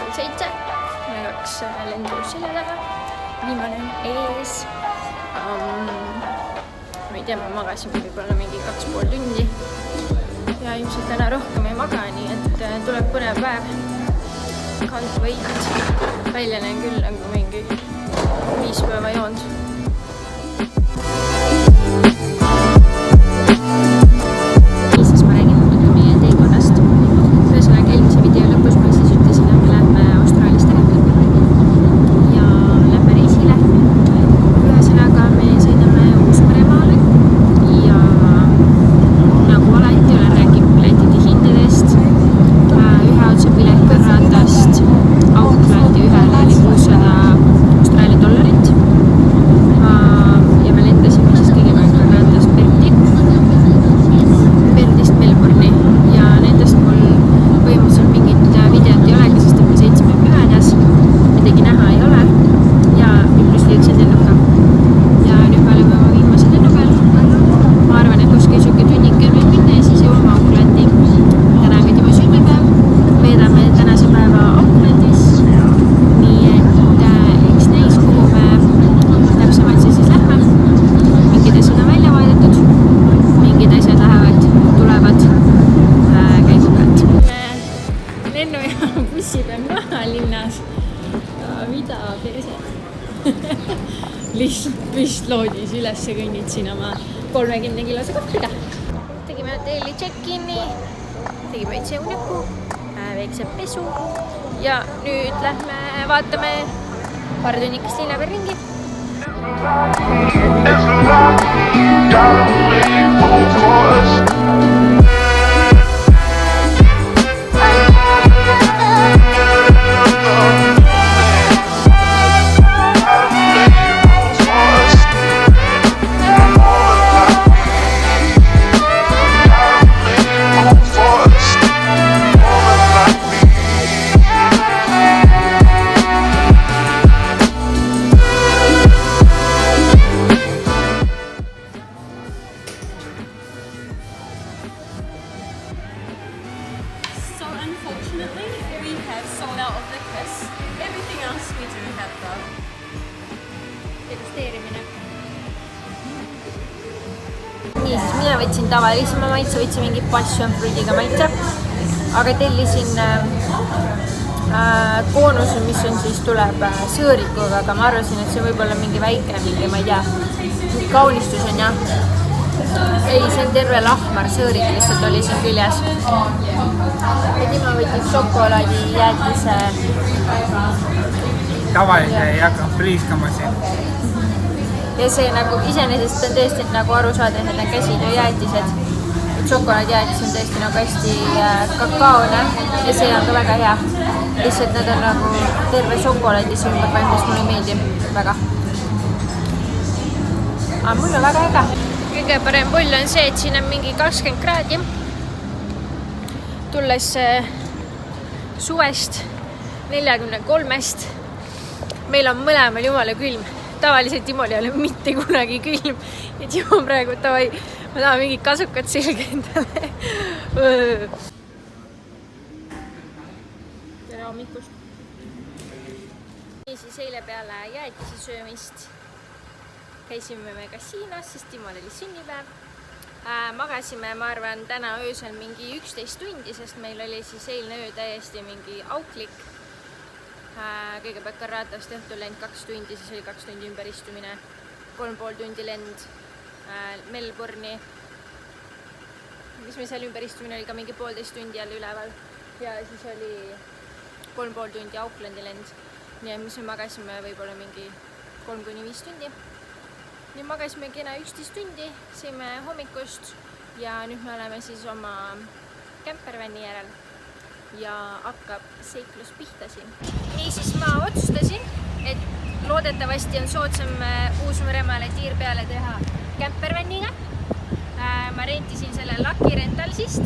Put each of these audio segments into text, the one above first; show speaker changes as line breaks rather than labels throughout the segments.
pool 7. 2 lendu selja taga. Viimane on ees. Ma ei tea, ma magasin võib-olla mingi 2,5 tundi. Ja ilmselt täna rohkem ei maga, nii et tuleb põnev päev. Can't wait. Välja näen küll nagu mingi 5 päeva joonud. Siis ma räägin meie teekonnast. Ühesõnaga eelmise video lõpus ma siis ütlesin, et me lähme Austraaliast ära. Ja lähme reisile. Ühesõnaga me sõidame Uus-Meremaale. Ja nagu alati olen rääkinud piletite hindadest. Ühe otse pilet Kõrratast Aucklandi ühele oli $600 Austraalia. Ja me lendasime siis kõigepealt Kõrratast Perthist Melbourne'i. Ja nendest mul põhimõtteliselt mingit videot ei olegi, sest me sõitsime pümedas. Midagi näha ei ole. Ja pluss liigused lennuga. Ja nüüd me oleme oma viimase lennu peal. Ma arvan, et kuskil siuke tunnike on veel minna ja siis jõuame Aucklandi. Täna on kõige sünnipäev. Veedame tänase päeva Aucklandis. Nii et eks näis, kuhu me täpsemalt siis lähme. Mingid asjad on välja vaadatud. Mingid asjad lähevad, tulevad käigu pealt. Lennujaama bussi peal maha linnas. Mida perset? Lihtsalt püstloodis üles kõnnitsin oma 30-kilose kohviga. Tegime hotelli check-in'i. Tegime väikse uneku, väikse pesu. Ja nüüd lähme vaatame paar tunnikest linna peal ringi. Nii, siis mina võtsin tavalisema maitse, võtsin mingi passion fruitiga maitse, aga tellisin koonuse, mis on siis tuleb sõõrikuga, aga ma arvasin, et see võib olla mingi väike, mingi, ma ei tea, mingi kaunistus on jah. Ei, see on terve lahmar sõõrik, lihtsalt oli siin küljes. Ja tema võttis šokolaadi jäätise.
Tavalise ei hakka priiskama siin.
Ja see nagu iseenesest on tõesti nagu aru saada, et need on käsitööjäätised. Šokolaadijäätis on tõesti nagu hästi kakaone ja see on ka väga hea. Lihtsalt nad on nagu terve šokolaadis ümber pannud, mis mulle meeldib väga. Aga mul on väga äge. Kõige parem pull on see, et siin on mingi 20 kraadi. Tulles suvest 43-st. Meil on mõlemal jumala külm. Tavaliselt Timol ei ole mitte kunagi külm. Ja Timo praegu, ma tahan mingid kasukad selge endale. Tere hommikust. Siis eile peale jäätise söömist käisime me kasiinos, sest Timol oli sünnipäev. Magasime, ma arvan, täna öösel mingi 11 tundi, sest meil oli siis eilne öö täiesti mingi auklik. Kõigepealt Kõrratast õhtul lend 2 tundi, siis oli 2 tundi ümberistumine, 3,5 tundi lend Melbourne'i. Mis me seal ümberistumine oli ka mingi 1,5 tundi jälle üleval ja siis oli 3,5 tundi Aucklandi lend. Nii et mis me magasime võib-olla mingi 3-5 tundi. Nüüd magasime kena 11 tundi, sõime hommikust ja nüüd me oleme siis oma campervan'i järel. Ja hakkab seiklus pihta siin. Nii siis ma otsustasin, et loodetavasti on soodsam Uus-Meremaale tiir peale teha campervan'iga. Ma rentisin selle Lucky Rentalsist,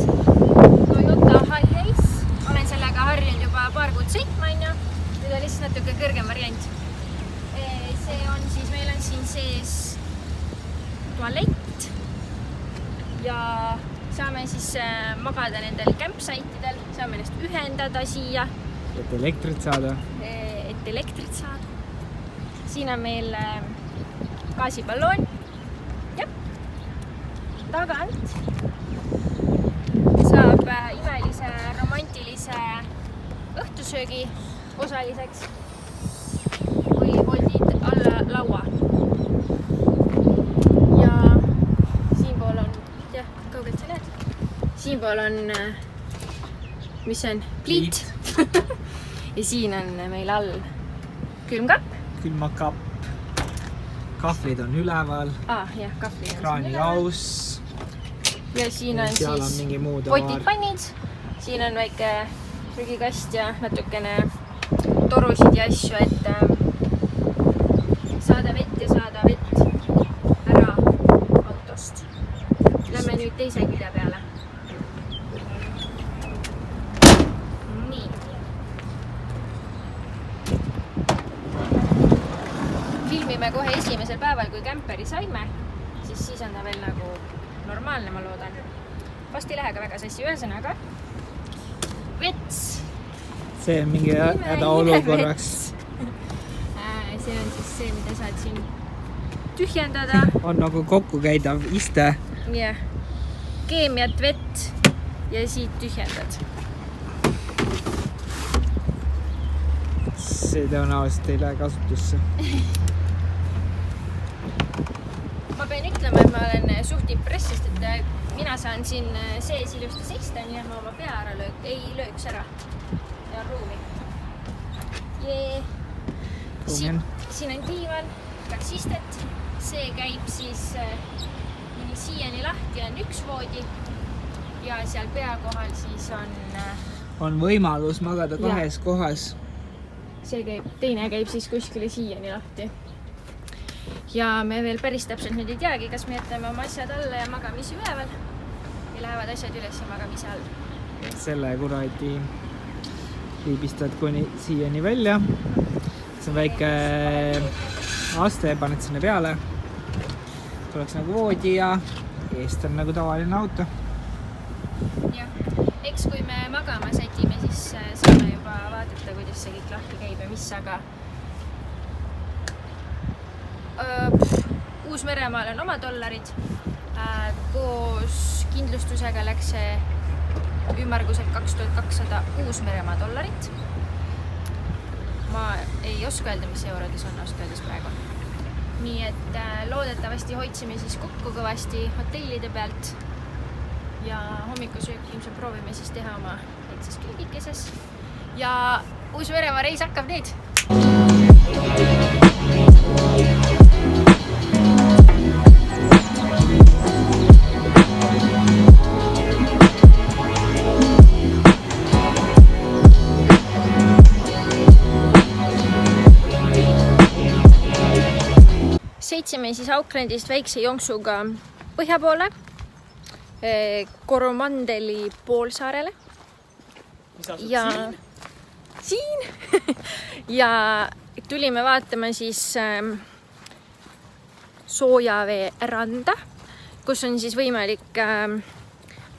Toyota Hiace. Olen sellega harjunud juba paar kuud sõitma, nüüd on lihtsalt natuke kõrgem variant. See on siis, meil on siin sees tualett ja saame siis magada nendel campsite'idel, saame ennast ühendada siia
et elektrit saada.
Et elektrit saada. Siin on meil gaasipalloon. Ja tagant saab imelise romantilise õhtusöögi osaliseks, kui voldid alla laua. Ja siinpool on, jah, kaugelt sa näed? Siinpool on, mis see on? Pliit. Ja siin on meil all külmkapp.
Külmakapp. Kahvlid on üleval.
Jah, kahvlid on
kraanilaus.
Ja siin on
seal
siis
on mingi muu
potid, pannid. Siin on väike prügikast ja natukene torusid ja asju, et saada vett ära autost. Lähme nüüd teise külje peale. Nii. Filmime kohe esimesel päeval, kui kämperi saime, siis on ta veel nagu normaalne, ma loodan. Vast ei lähe ka väga sassi, ühesõnaga. Vets!
See on mingi hädaolukorraks.
See on siis see, mida saad siin tühjendada.
On nagu kokkukäidav iste.
Jah. Keemiat, vett ja siit tühjendad.
See tõenäoliselt ei lähe kasutusse.
Ma pean ütlema, et ma olen suht impressist, et mina saan siin sees ilusti seista, nii et ma oma pea ära ei lööks ära. Ja ruumi. Siin on diivan, 2 istet. See käib siis siiani lahti, on 1 voodi. Ja seal pea kohal siis
on võimalus magada 2 kohas.
Teine käib siis kuskile siiani lahti. Ja me veel päris täpselt nüüd ei teagi, kas me jätame oma asjad alla ja magamisi üleval ja lähevad asjad üles ja magamise all.
Selle kuradi viibistad kuni siiani välja. See on väike aste, paned sinna peale. Tuleks nagu voodi ja eest on nagu tavaline auto.
Jah, eks kui me magama sätime, siis saame juba vaadata, kuidas see kõik lahti käib ja mis, aga Uus-Meremaal on oma dollarid. Koos kindlustusega läks see ümmarguselt 2200 Uus-Meremaa dollarit. Ma ei oska öelda, mis eurodes on, oska öeldes praegu. Nii et loodetavasti hoidsime siis kokku kõvasti hotellide pealt ja hommikusöök ilmselt proovime siis teha oma väikses külgikeses. Ja Uus-Meremaa reis hakkab nüüd! Sõitsime siis Aucklandist väikse jonksuga põhja poole, Coromandeli poolsaarele. Ja siin ja tulime vaatama siis Soojavee randa, kus on siis võimalik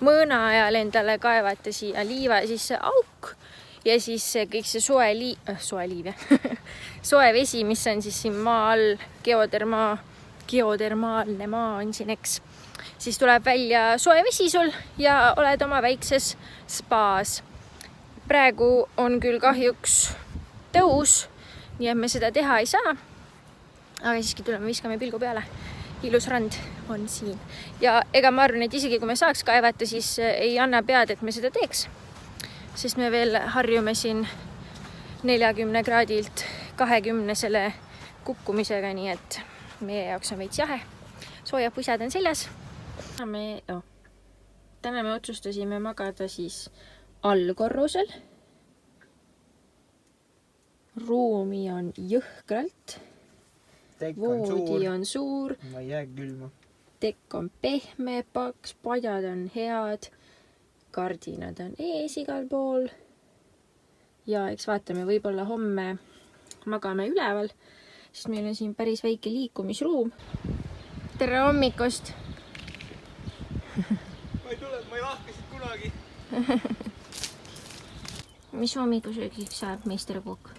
mõõna ajal endale kaevata siia liiva sisse auk ja siis kõik see soe vesi, mis on siis siin maa all, geodermaalne maa on siin, eks. Siis tuleb välja soe vesi sul ja oled oma väikses spaas. Praegu on küll kahjuks tõus, nii et me seda teha ei saa. Aga siiski tuleme, viskame pilgu peale. Ilus rand on siin. Ja ega ma arvan, et isegi kui me saaks kaevata, siis ei anna pead, et me seda teeks. Sest me veel harjume siin 40 kraadilt 20-selle kukkumisega, nii et meie jaoks on veits jahe. Soojad pusad on seljas. Täna me otsustasime magada siis allkorrusel. Ruumi on jõhkralt. Voodi on suur.
Ma ei jää külma.
Tekk on pehme, paks, padjad on head. Kardinad on ees igal pool. Ja eks vaatame, võib-olla homme magame üleval, sest meil on siin päris väike liikumisruum. Tere hommikust!
Ma ei lahka siit kunagi.
mis hommikusöögiks saab meisterkook?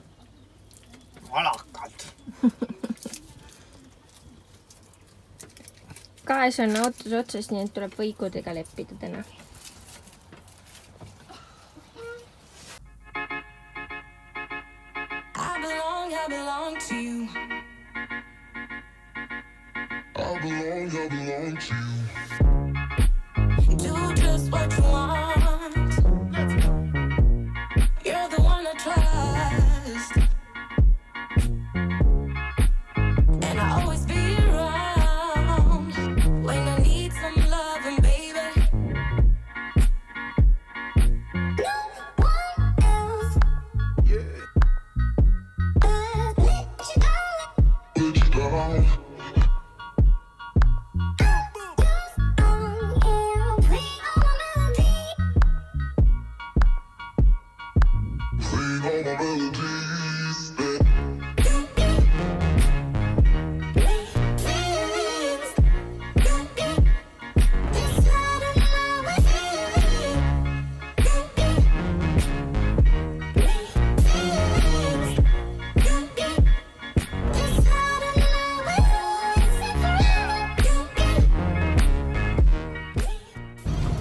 Malakad.
Käes on autos otsas, nii et tuleb võikudega leppida täna.
I belong to you. I belong to you. Do just what you want. You're the one I trust. And I always be around when I need some loving, baby. No one else. Yeah. Let you down.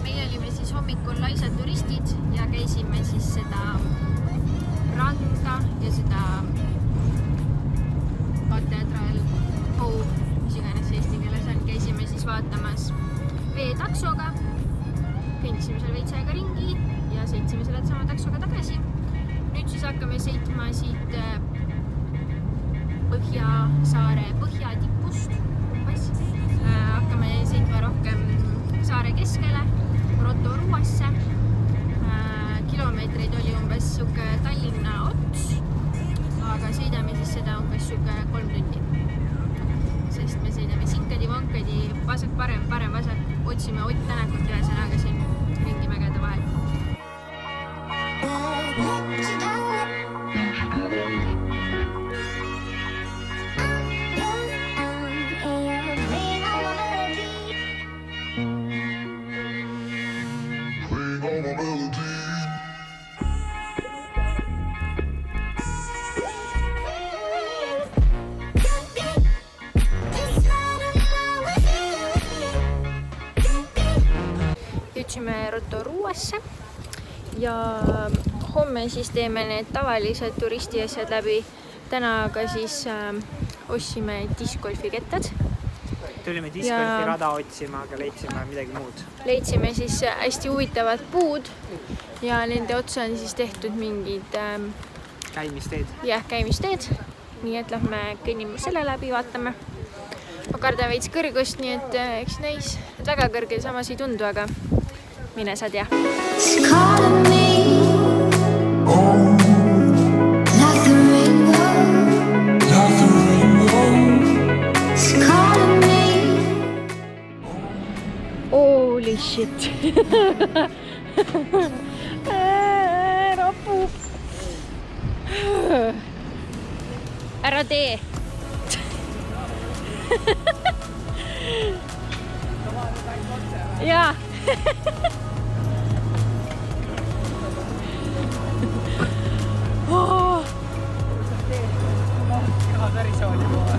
Meie olime siis hommikul laisad turistid ja käisime siis seda randa ja seda katedraal, mis iganes eesti keeles on, käisime siis vaatamas veetaksoga. Kõndisime seal veits aega ringi ja sõitsime selle sama taksoga tagasi. Nüüd siis hakkame sõitma siit Põhjasaare põhjatipust umbes. Hakkame sõitma rohkem saare keskele, Rotoruasse. Kilomeetreid oli umbes suke Tallinna ots, aga sõidame siis seda umbes suke 3 tundi. Sest me sõidame sinkadi-vankadi, vasak, parem, vasak, otsime Ott Tänakut ühesõnaga siin ringi mägede vahel. Jõudsime Rotoruasse ja homme siis teeme need tavalised turistiasjad läbi. Täna aga siis ostsime discgolfikettad.
Tulime discgolfi rada otsima, aga leidsime midagi muud.
Leidsime siis hästi huvitavad puud ja nende otsa on siis tehtud mingid
Käimisteed.
Jah, käimisteed. Nii et lähme kõnnime selle läbi, vaatame. Ma kardan veits kõrgust, nii et eks näis. Väga kõrgel samas ei tundu, aga mine sa tea. Holy shit. Rapu. Ära tee. Jaa. Oh.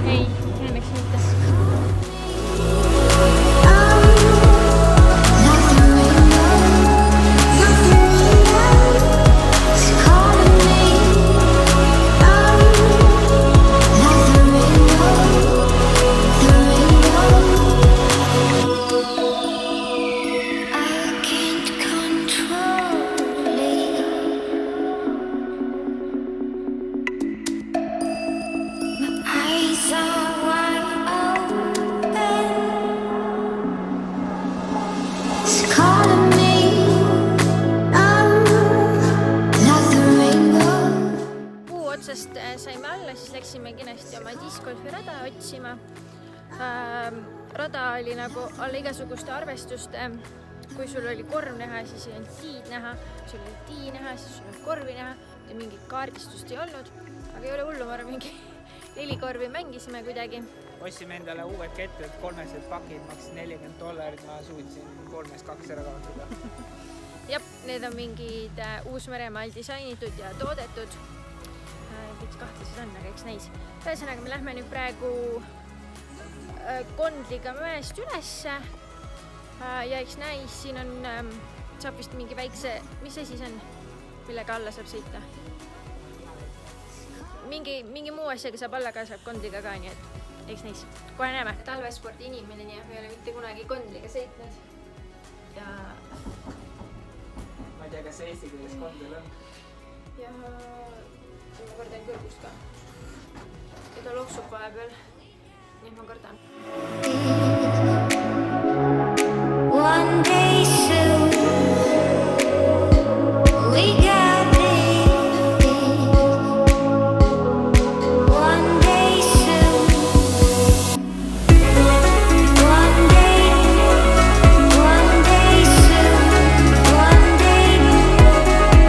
Ei, õnneks mitte. Saime alla, siis läksime kenasti oma discgolfi rada otsima. Rada oli nagu alla igasuguste arvestuste. Kui sul oli korv näha, siis ei olnud tiid näha. Sul oli tii näha, siis sul oli korvi näha. Ja mingit kaardistust ei olnud. Aga ei ole hullu, ma arvan, mingi 4 korvi mängisime kuidagi.
Ostsime endale uued ketted, 300 pakid, maksis $40. Ma suutsin 3-2 ära kaotada.
Jep, need on mingid Uus-Meremaal disainitud ja toodetud. Kõik kahtlased on, aga eks näis. Ühesõnaga, me lähme nüüd praegu Kondliga mäest ülesse ja eks näis, siin on, saab vist mingi väikse, mis asi see on, millega alla saab sõita? Mingi muu asjaga saab alla ka, saab Kondliga ka, nii et eks näis. Kohe näeme. Talvespordi inimene, nii et me ei ole mitte kunagi Kondliga sõitnud. Ja...
Ma ei tea, kas eesti keeles Kondlil on?
Ja ma kardan kõrgust ka. Ja ta loksub vahepeal. Nii et ma kardan.
One day soon, we got this. One day soon, one day soon, one day soon,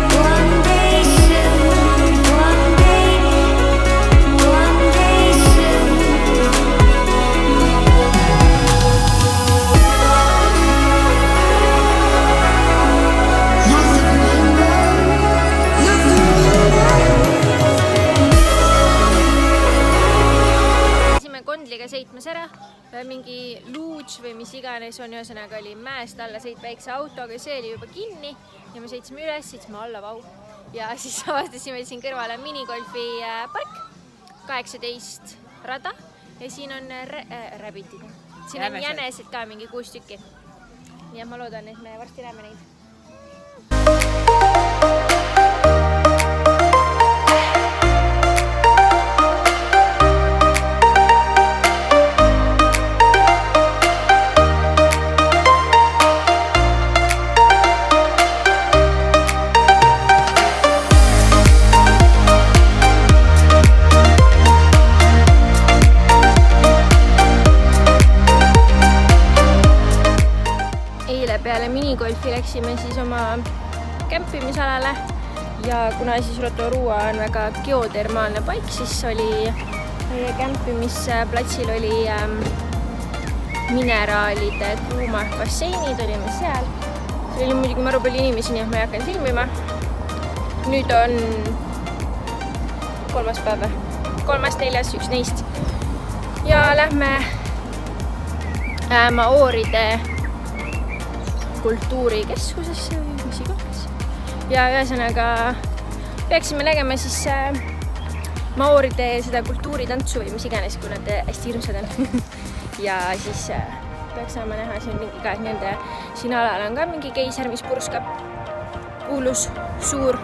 one day soon, one day soon.
Kondliga sõitmas ära, mingi luuds või mis iganes on, ühesõnaga oli mäest alla sõit väikse autoga, see oli juba kinni ja me sõitsime üles, sõitsime alla, vau. Ja siis avastasime siin kõrvale minigolfi park, 18 rada ja siin on räbitid. Siin on jänesed ka mingi 6 tükki. Nii et ma loodan, et me varsti näeme neid. Peale minigolfi läksime siis oma kämpimisalale ja kuna siis Rotorua on väga geotermaalne paik, siis oli meie kämpimisplatsil oli mineraalide kuumad basseinid, olime seal. See oli muidugi maru palju inimesi, nii et ma ei hakanud filmima. Nüüd on 3. päev, 3., 4., üks neist. Ja lähme Maooride kultuurikeskusesse või mis iganes. Ja ühesõnaga peaksime nägema siis Maooride seda kultuuritantsu või mis iganes, kui nad hästi hirmsad on. Ja siis peaks saama näha siin mingi ka, et nende siin alal on ka mingi keiser, mis purskab. Kuulus, suur.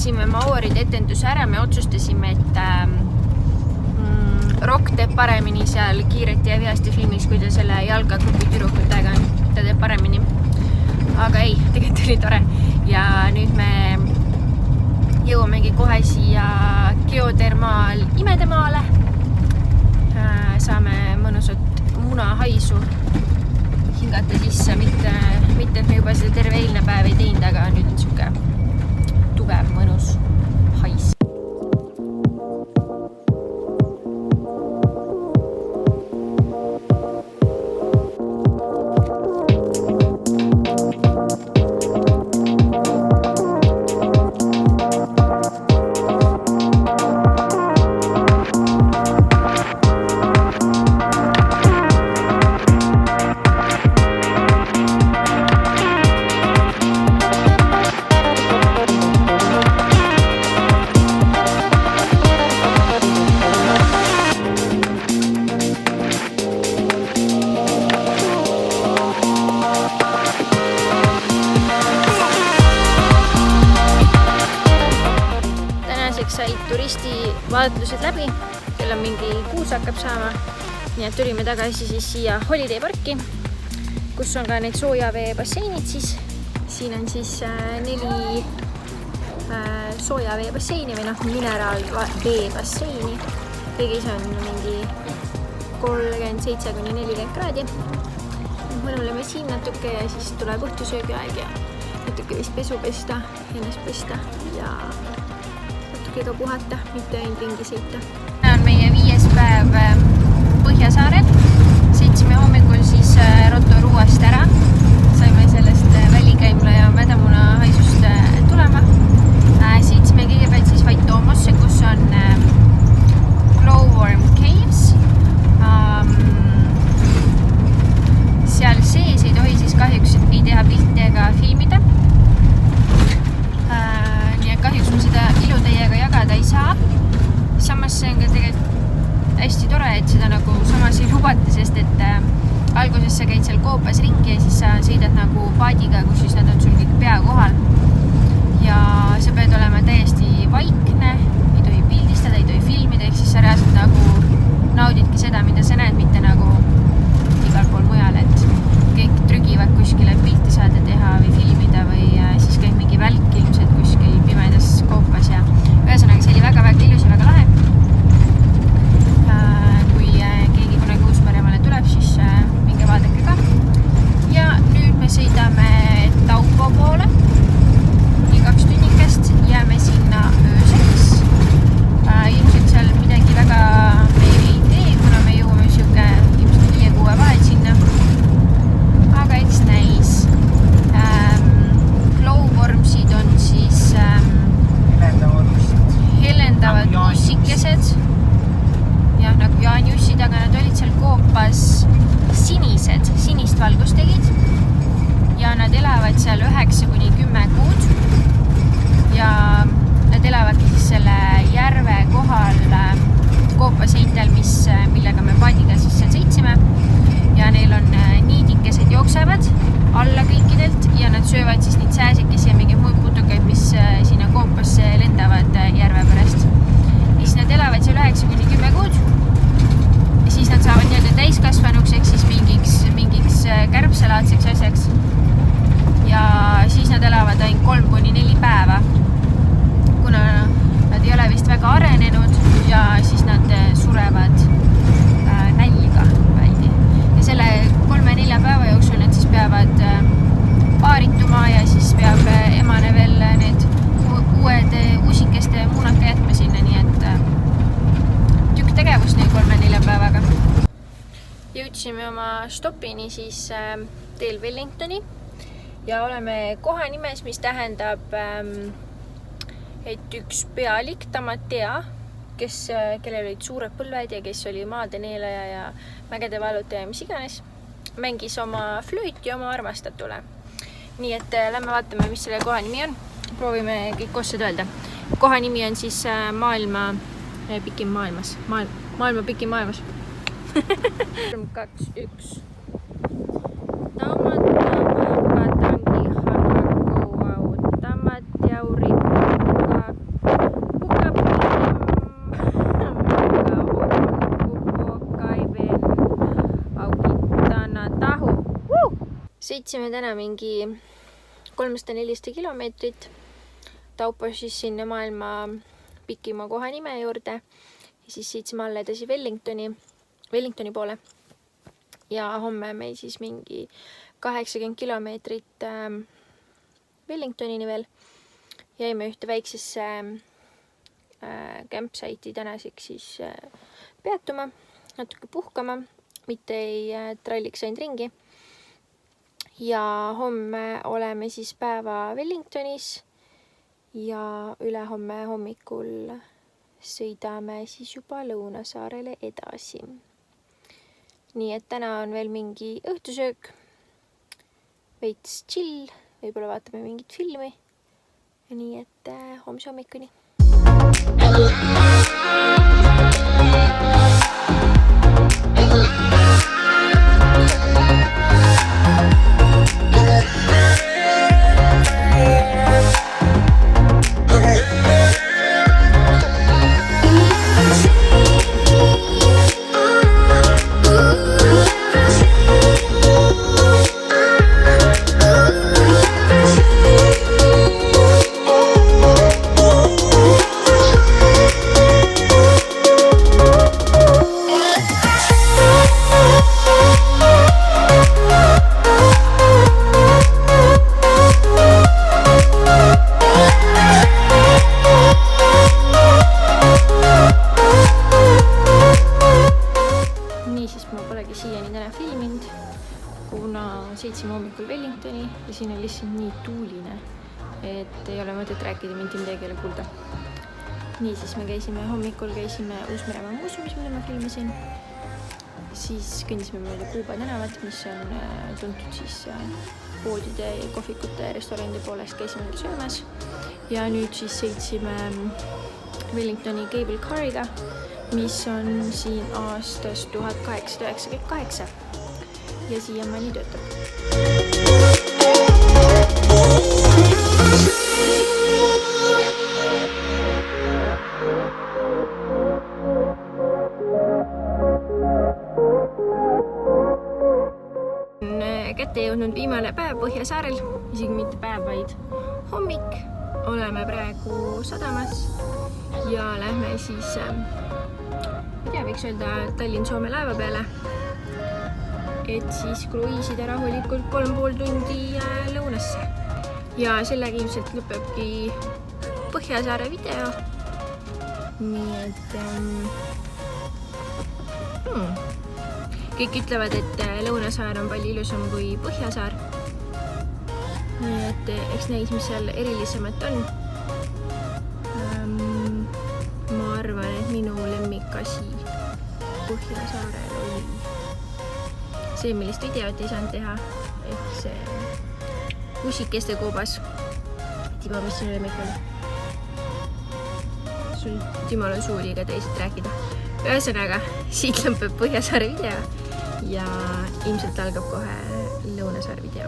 vaatasime Maooride etenduse ära, me otsustasime, et Rock teeb paremini seal Kiireti ja vihasti filmis, kui ta selle jalgagrupi tüdrukutega on. Ta teeb paremini. Aga ei, tegelikult oli tore. Ja nüüd me jõuamegi kohe siia geotermaal Imedemaale. Saame mõnusat munahaisu hingata sisse, mitte et me juba seda terve eilne päev ei teinud, aga nüüd on siuke tugev, mõnus hais. Said turistivaatlused läbi, kell on mingi 6 hakkab saama. Nii et tulime tagasi siis siia Holiday Parki, kus on ka need soojaveebasseinid siis. Siin on siis 4 soojaveebasseini või mineraalveebasseini. Kõigis on mingi 37–40 kraadi. Mõnuleme siin natuke ja siis tuleb õhtusöögiaeg ja natuke vist pesu pesta, ennast pesta ja ega puhata, mitte ainult ringi sõita. On meie 5. päev Põhjasaarel. Sõitsime hommikul siis Rotoruuast ära. Saime sellest välikäimla ja mädamuna haisust tulema. Sõitsime kõigepealt siis Vaitomosse, kus on Glowworm Caves. Seal sees ei tohi siis kahjuks ei teha pilti ega filmida. Kahjuks me seda ilu teiega jagada ei saa. Samas see on ka tegelikult hästi tore, et seda nagu samas ei lubata, sest et alguses sa käid seal koopas ringi ja siis sa sõidad nagu paadiga, kus siis nad on sul kõik pea kohal. Ja sa pead olema täiesti vaikne, ei tohi pildistada, ei tohi filmida, ehk siis sa reaalselt nagu naudidki seda, mida sa näed, mitte nagu igal pool mujal, et kõik trügivad kuskile pilti saada teha või filmida või siis käib mingi välk ilmselt kuskil pimedas koopas ja ühesõnaga see oli väga-väga ilus ja väga lahe. Kui keegi kunagi Uus-Meremaale tuleb, siis minge vaadake ka. Ja nüüd me sõidame Taupo poole. Nii 2 tunnikest jääme sinna ööseks. Ilmselt seal midagi väga me ei tee, kuna me jõuame siuke ilmselt 5-6 vahet sinna. Aga eks näis. Glowwormsid on siis helendavad ussikesed. Jah, nagu jaanjussid, aga nad olid seal koopas sinist valgust tegid. Ja nad elavad seal 9–10 kuud. Ja nad elavadki siis selle järve kohal koopaseintel, millega me paadiga siis seal sõitsime. Ja neil on niidikesed jooksevad alla kõikidelt ja nad söövad siis neid sääsikesi ja mingid muid putukaid, mis sinna koopasse lendavad järve pärast. Ja siis nad elavad seal 9–10 kuud. Ja siis nad saavad nii-öelda täiskasvanuks, ehk siis mingiks kärbselaadseks asjaks. Ja siis nad elavad ainult 3–4 päeva, kuna nad ei ole vist väga arenenud ja siis nad surevad nälga väidi. Ja selle 3–4 päeva jooksul nad siis peavad paarituma ja siis peab emane veel need uued usikeste muunaka jätma sinna, nii et tükk tegevust neil 3–4 päevaga. Jõudsime oma stopini siis teel Wellingtoni ja oleme koha nimes, mis tähendab, et üks pealik, Tamatea, kellel olid suured põlved ja kes oli maade neelaja ja mägede vallutaja ja mis iganes, mängis oma flüüti oma armastatule. Nii et lähme vaatame, mis selle koha nimi on. Proovime kõik koos seda öelda. Koha nimi on siis maailma pikim maailmas. Maailma pikim maailmas. 3, 2, 1. Tamat sõitsime täna mingi 300-400 kilomeetrit. Taupo siis sinna maailma pikima koha nime juurde ja siis sõitsime alla edasi Wellingtoni poole. Ja homme meil siis mingi 80 kilomeetrit Wellingtonini veel. Jäime ühte väiksesse campsite'i tänaseks siis peatuma, natuke puhkama, mitte ei tralliks ainult ringi. Ja homme oleme siis päeva Wellingtonis ja ülehomme hommikul sõidame siis juba Lõunasaarele edasi. Nii et täna on veel mingi õhtusöök, veits chill, võib-olla vaatame mingit filmi. Nii et homse hommikuni. Sõitsime hommikul Wellingtoni ja siin on lihtsalt nii tuuline, et ei ole mõtet rääkida, mitte midagi ei ole kuulda. Nii siis me hommikul käisime Uus-Meremaa muuseumis, mida ma filmisin. Siis kõndisime mööda Kuuba tänavat, mis on tuntud siis poodide, kohvikute ja restoranide poolest, käisime söömas. Ja nüüd siis sõitsime Wellingtoni Cable Cariga, mis on siin aastast 1898. Ja siiamaani töötab. Kätte jõudnud viimane päev Põhjasaarel, isegi mitte päev, vaid hommik. Oleme praegu sadamas ja lähme siis, võiks öelda, Tallinn-Soome laeva peale. Et siis kruiisida rahulikult 3,5 tundi lõunasse. Ja sellega ilmselt lõpebki Põhjasaare video. Nii et kõik ütlevad, et Lõunasaar on palju ilusam kui Põhjasaar. Nii et eks näis, mis seal erilisemat on. Ma arvan, et minu lemmikasi Põhjasaarel oli see, millist videot ei saanud teha, ehk see kusikeste koobas. Timo, mis sinu lemmik oli? Timol on suu liiga teisest rääkida. Ühesõnaga, siit lõpeb Põhjasaare video ja ilmselt algab kohe Lõunasaare video.